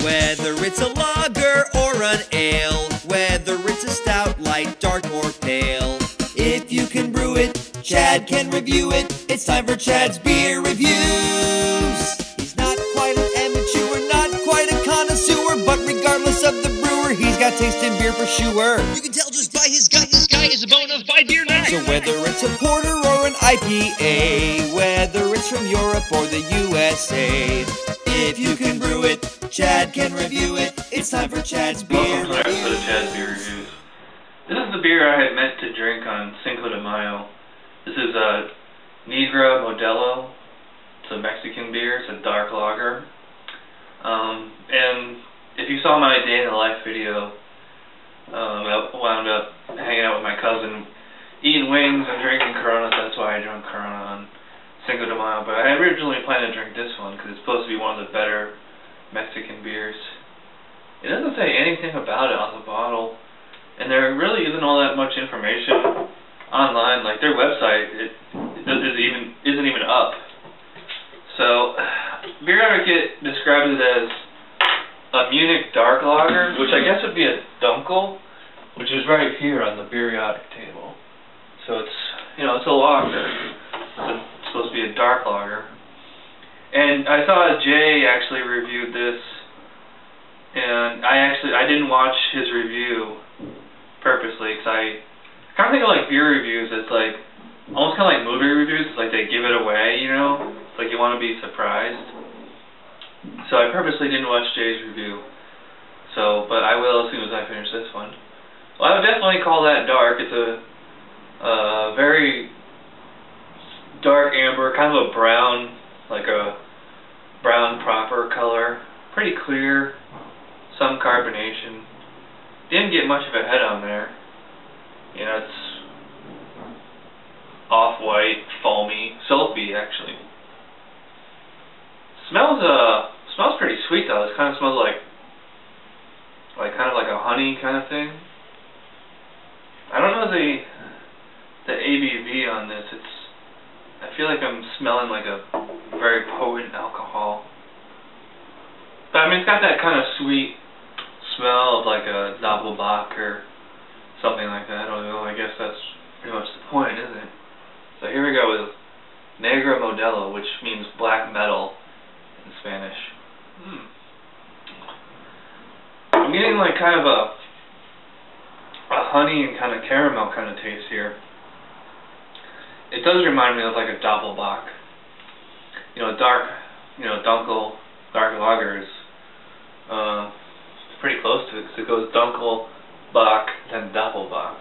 Whether it's a lager or an ale, whether it's a stout, light, dark, or pale. If you can brew it, Chad can review it. It's time for Chad's Beer Reviews. He's not quite an amateur, not quite a connoisseur, but regardless of the brewer, he's got taste in beer for sure. You can tell just by his gut, this guy is a bona fide beer nut. So whether it's a porter or an IPA, whether it's from Europe or the USA, if you can brew it, Chad can review it. It's time for Chad's Beer Welcome to another episode of Chad's Beer Reviews. This is the beer I had meant to drink on Cinco de Mayo. This is Negra Modelo. It's a Mexican beer. It's a dark lager. And if you saw my day in the life video, I wound up hanging out with my cousin, eating wings and drinking Coronas. That's why I drank Corona on Cinco de Mayo. But I originally planned to drink this one because it's supposed to be one of the better Mexican beers. It doesn't say anything about it on the bottle, and there really isn't all that much information online. Like their website, it isn't even up. So, Beer Advocate describes it as a Munich dark lager, which I guess would be a Dunkel, which is right here on the periodic table. So it's, it's a lager. It's supposed to be a dark lager. And I saw Jay actually reviewed this, and I didn't watch his review purposely, because I kind of think of like beer reviews as like, almost kind of like movie reviews. It's like they give it away, It's like you want to be surprised. So I purposely didn't watch Jay's review. So, but I will as soon as I finish this one. Well, I would definitely call that dark. It's a very dark amber, kind of a brown, like a brown proper color. Pretty clear, some carbonation. Didn't get much of a head on there. It's off-white, foamy, soapy actually. Smells pretty sweet though. It kind of smells like kind of like a honey kind of thing. I don't know the ABV on this. I feel like I'm smelling like a very potent alcohol. But I mean, it's got that kind of sweet smell of like a Doppelbock or something like that. I don't know. I guess that's pretty much the point, isn't it? So here we go with Negra Modelo, which means black metal in Spanish. I'm getting like kind of a honey and kind of caramel kind of taste here. It does remind me of like a Doppelbock. Dark, Dunkel, dark lagers. It's pretty close to it because it goes Dunkel, Bock, then Doppelbock.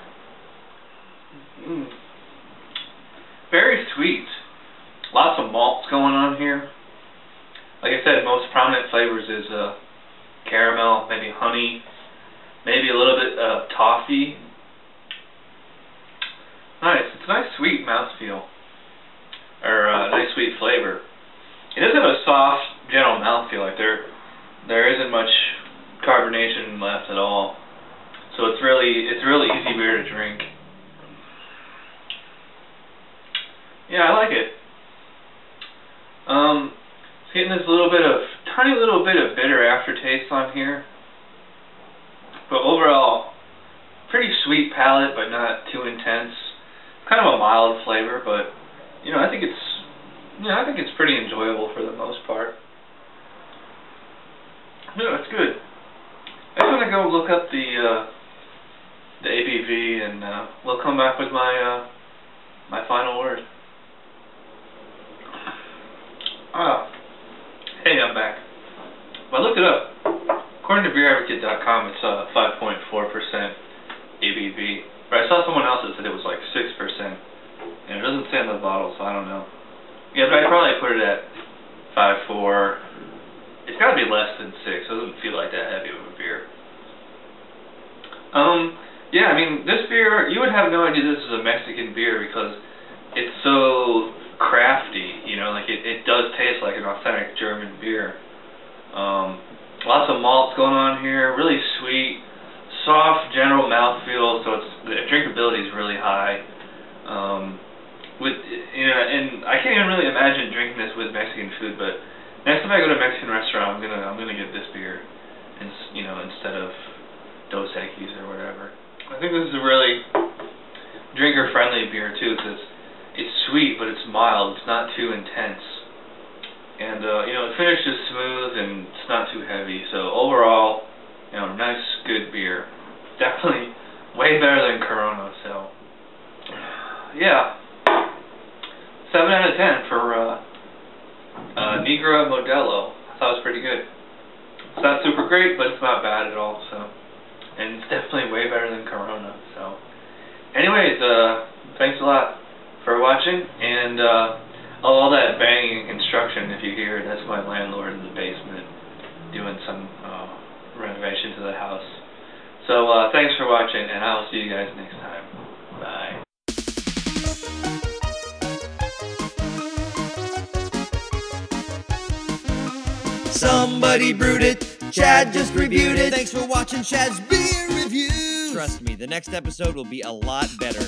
Very sweet. Lots of malts going on here. Like I said, most prominent flavors is caramel, maybe honey, maybe a little bit of toffee. Nice. It's a nice sweet mouthfeel, or a nice sweet flavor. It does have a soft, gentle mouthfeel. Like there isn't much carbonation left at all. So it's really easy beer to drink. Yeah, I like it. It's getting this tiny little bit of bitter aftertaste on here. But overall, pretty sweet palate, but not too intense. Kind of a mild flavor, but I think it's pretty enjoyable for the most part. Yeah, it's good. I'm gonna go look up the ABV, and we'll come back with my final word. Hey, I'm back. Well, I looked it up. According to BeerAdvocate.com, it's 5.4% ABV. But I saw someone else that said it was like 6%. And it doesn't say on the bottle, so I don't know. Yeah, but I'd probably put it at 5.4. It's got to be less than 6. It doesn't feel like that heavy of a beer. Yeah, I mean, this beer, you would have no idea this is a Mexican beer because it's so crafty, like it does taste like an authentic German beer. Lots of malts going on here, really sweet, soft, general mouthfeel, so the drinkability is really high. And I can't even really imagine drinking this with Mexican food, but next time I go to a Mexican restaurant, I'm gonna get this beer. sweet, but it's mild. It's not too intense. And, you know, the finish is smooth and it's not too heavy. So overall, you know, nice, good beer. Definitely way better than Corona. So, yeah. 7 out of 10 for Negra Modelo. I thought it was pretty good. It's not super great, but it's not bad at all. So, and it's definitely way better than Corona. So, anyways, thanks a lot for watching, and all that banging construction, if you hear it, that's my landlord in the basement doing some renovation to the house. So thanks for watching, and I will see you guys next time. Bye. Somebody brewed it, Chad just reviewed it. Thanks for watching Chad's Beer Review. Trust me, the next episode will be a lot better.